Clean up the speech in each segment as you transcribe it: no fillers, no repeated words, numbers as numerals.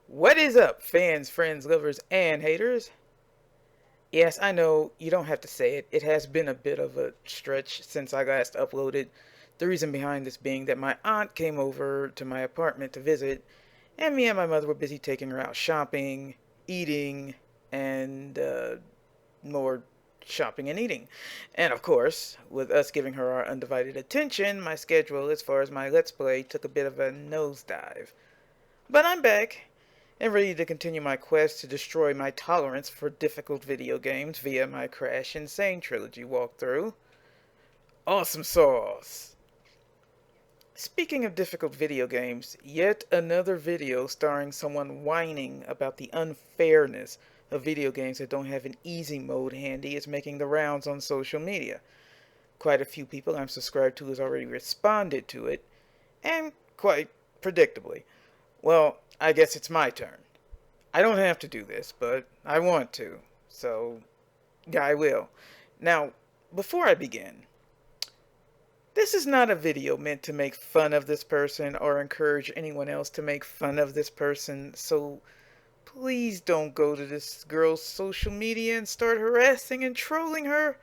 What is up, fans, friends, lovers, and haters? Yes, I know you don't have to say it. It has been a bit of a stretch since I last uploaded. The reason behind this being that my aunt came over to my apartment to visit, and me and my mother were busy taking her out shopping, eating, and more shopping and eating. And of course, with us giving her our undivided attention, my schedule as far as my Let's Play took a bit of a nosedive. But I'm back and ready to continue my quest to destroy my tolerance for difficult video games via my Crash Insane Trilogy walkthrough. Awesome sauce! Speaking of difficult video games, yet another video starring someone whining about the unfairness of video games that don't have an easy mode handy is making the rounds on social media. Quite a few people I'm subscribed to has already responded to it, and quite predictably. Well, I guess it's my turn. I don't have to do this, but I want to, so yeah, I will. Now, before I begin, this is not a video meant to make fun of this person or encourage anyone else to make fun of this person, so please don't go to this girl's social media and start harassing and trolling her.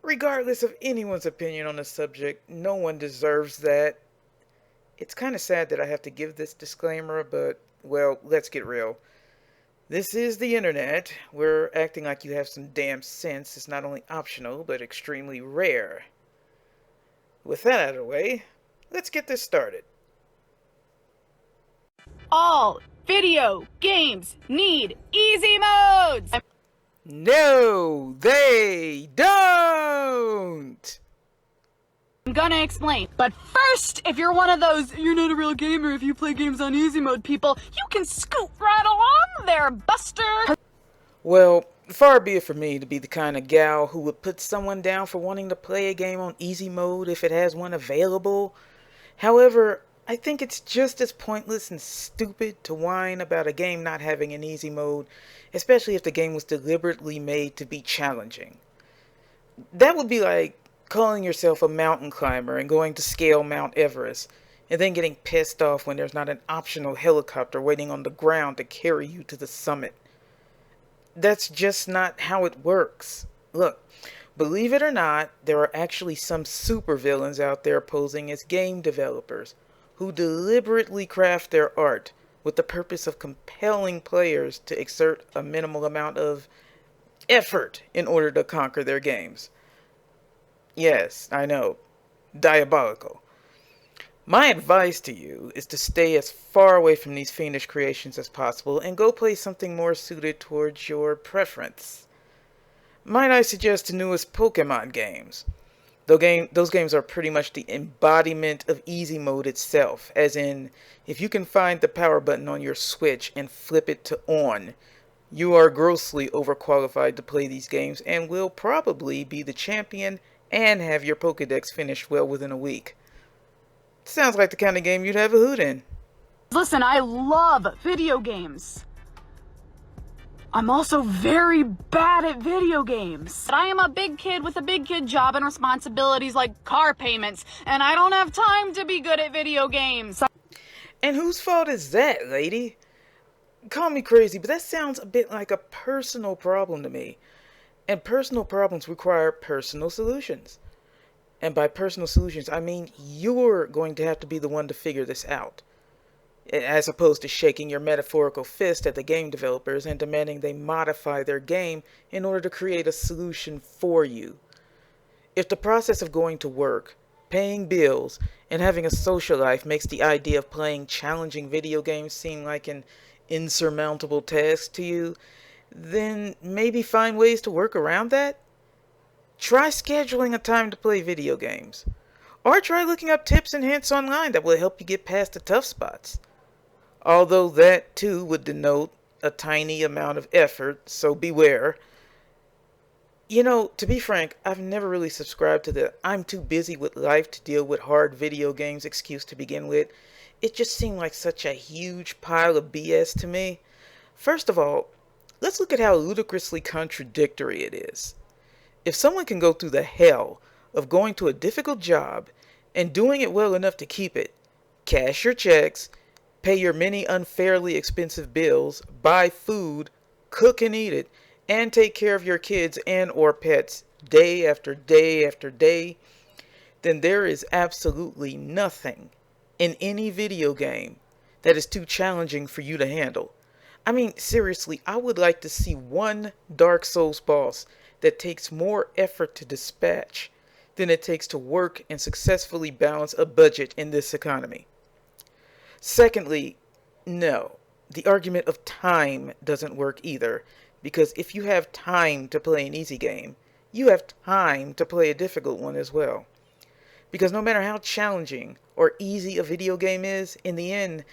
Regardless of anyone's opinion on the subject, no one deserves that. It's kind of sad that I have to give this disclaimer, but, well, let's get real. This is the internet, where acting like you have some damn sense is not only optional, but extremely rare. With that out of the way, let's get this started. All video games need easy modes! No, they don't! I'm gonna explain. But first, if you're one of those "you're not a real gamer if you play games on easy mode" people, you can scoot right along there, Buster! Well, far be it from me to be the kind of gal who would put someone down for wanting to play a game on easy mode if it has one available. However, I think it's just as pointless and stupid to whine about a game not having an easy mode, especially if the game was deliberately made to be challenging. That would be like calling yourself a mountain climber and going to scale Mount Everest, and then getting pissed off when there's not an optional helicopter waiting on the ground to carry you to the summit. That's just not how it works. Look, believe it or not, there are actually some supervillains out there posing as game developers who deliberately craft their art with the purpose of compelling players to exert a minimal amount of effort in order to conquer their games. Yes, I know. Diabolical. My advice to you is to stay as far away from these fiendish creations as possible and go play something more suited towards your preference. Might I suggest the newest Pokemon games? Those games are pretty much the embodiment of easy mode itself, as in, if you can find the power button on your Switch and flip it to on, you are grossly overqualified to play these games and will probably be the champion and have your Pokedex finished well within a week. Sounds like the kind of game you'd have a hoot in. Listen, I love video games. I'm also very bad at video games. I am a big kid with a big kid job and responsibilities like car payments, and I don't have time to be good at video games. And whose fault is that, lady? Call me crazy, but that sounds a bit like a personal problem to me. And personal problems require personal solutions. And by personal solutions, I mean you're going to have to be the one to figure this out, as opposed to shaking your metaphorical fist at the game developers and demanding they modify their game in order to create a solution for you. If the process of going to work, paying bills, and having a social life makes the idea of playing challenging video games seem like an insurmountable task to you, then maybe find ways to work around that. Try scheduling a time to play video games. Or try looking up tips and hints online that will help you get past the tough spots. Although that too would denote a tiny amount of effort, so beware. You know, to be frank, I've never really subscribed to the "I'm too busy with life to deal with hard video games" excuse to begin with. It just seemed like such a huge pile of BS to me. First of all, let's look at how ludicrously contradictory it is. If someone can go through the hell of going to a difficult job and doing it well enough to keep it, cash your checks, pay your many unfairly expensive bills, buy food, cook and eat it, and take care of your kids and or pets day after day after day, then there is absolutely nothing in any video game that is too challenging for you to handle. I mean, seriously, I would like to see one Dark Souls boss that takes more effort to dispatch than it takes to work and successfully balance a budget in this economy. Secondly, no, the argument of time doesn't work either, because if you have time to play an easy game, you have time to play a difficult one as well. Because no matter how challenging or easy a video game is, in the end,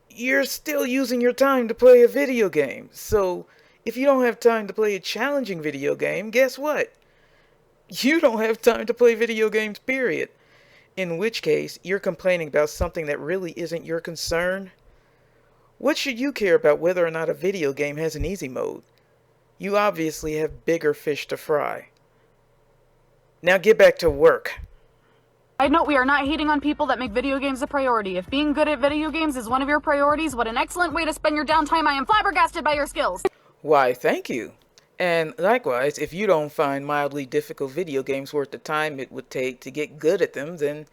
you're still using your time to play a video game. So, if you don't have time to play a challenging video game, guess what? You don't have time to play video games, period. In which case, you're complaining about something that really isn't your concern. What should you care about whether or not a video game has an easy mode? You obviously have bigger fish to fry. Now get back to work. I note we are not hating on people that make video games a priority. If being good at video games is one of your priorities, what an excellent way to spend your downtime. I am flabbergasted by your skills. Why, thank you. And likewise, if you don't find mildly difficult video games worth the time it would take to get good at them, then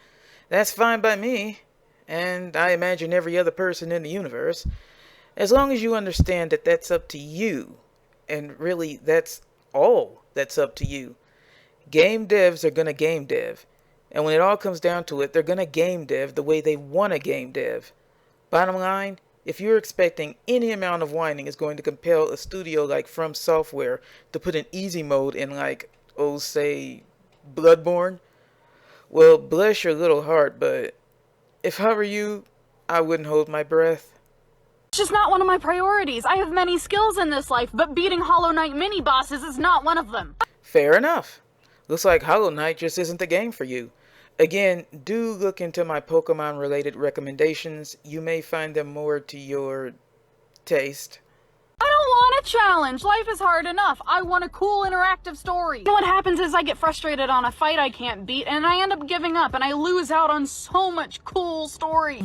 that's fine by me. And I imagine every other person in the universe. As long as you understand that that's up to you. And really, that's all that's up to you. Game devs are gonna game dev. And when it all comes down to it, they're gonna game dev the way they want to game dev. Bottom line, if you're expecting any amount of whining is going to compel a studio like From Software to put an easy mode in like, oh, say, Bloodborne, well, bless your little heart, but if I were you, I wouldn't hold my breath. It's just not one of my priorities. I have many skills in this life, but beating Hollow Knight mini-bosses is not one of them. Fair enough. Looks like Hollow Knight just isn't the game for you. Again, do look into my Pokemon-related recommendations. You may find them more to your taste. I don't want a challenge. Life is hard enough. I want a cool, interactive story. What happens is I get frustrated on a fight I can't beat, and I end up giving up, and I lose out on so much cool story.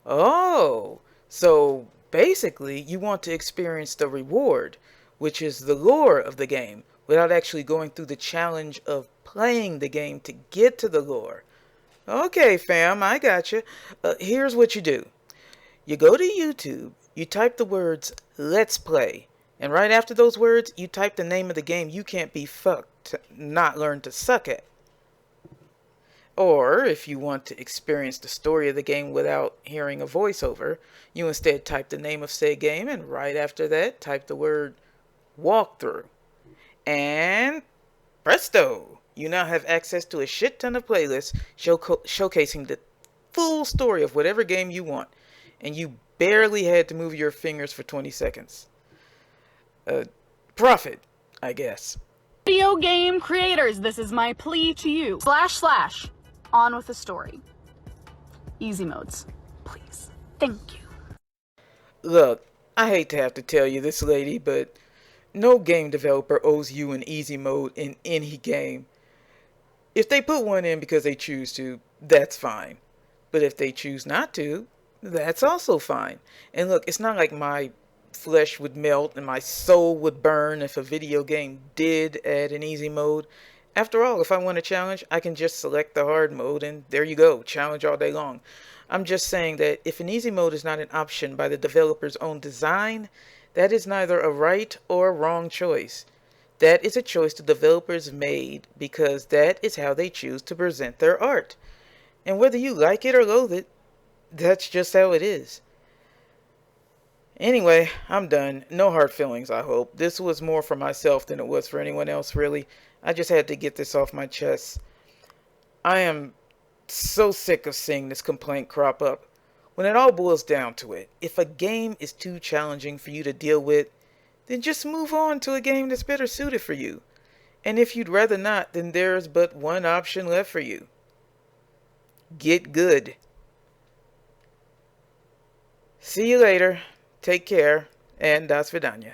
Oh, so basically you want to experience the reward, which is the lore of the game, without actually going through the challenge of playing the game to get to the lore. Okay, fam, I gotcha. Here's what you do. You go to YouTube, you type the words, "Let's Play," and right after those words, you type the name of the game you can't be fucked to not learn to suck at. Or, if you want to experience the story of the game without hearing a voiceover, you instead type the name of said game, and right after that, type the word "walkthrough." And presto! You now have access to a shit ton of playlists showcasing the full story of whatever game you want. And you barely had to move your fingers for 20 seconds. Profit, I guess. Video game creators, this is my plea to you. / on with the story. Easy modes, please. Thank you. Look, I hate to have to tell you this, lady, but no game developer owes you an easy mode in any game. If they put one in because they choose to, that's fine. But if they choose not to, that's also fine. And look, it's not like my flesh would melt and my soul would burn if a video game did add an easy mode. After all, if I want a challenge, I can just select the hard mode and there you go, challenge all day long. I'm just saying that if an easy mode is not an option by the developer's own design, that is neither a right or a wrong choice. That is a choice the developers made because that is how they choose to present their art. And whether you like it or loathe it, that's just how it is. Anyway, I'm done. No hard feelings, I hope. This was more for myself than it was for anyone else, really. I just had to get this off my chest. I am so sick of seeing this complaint crop up. When it all boils down to it, if a game is too challenging for you to deal with, then just move on to a game that's better suited for you. And if you'd rather not, then there's but one option left for you. Get good. See you later. Take care, and das vidanya.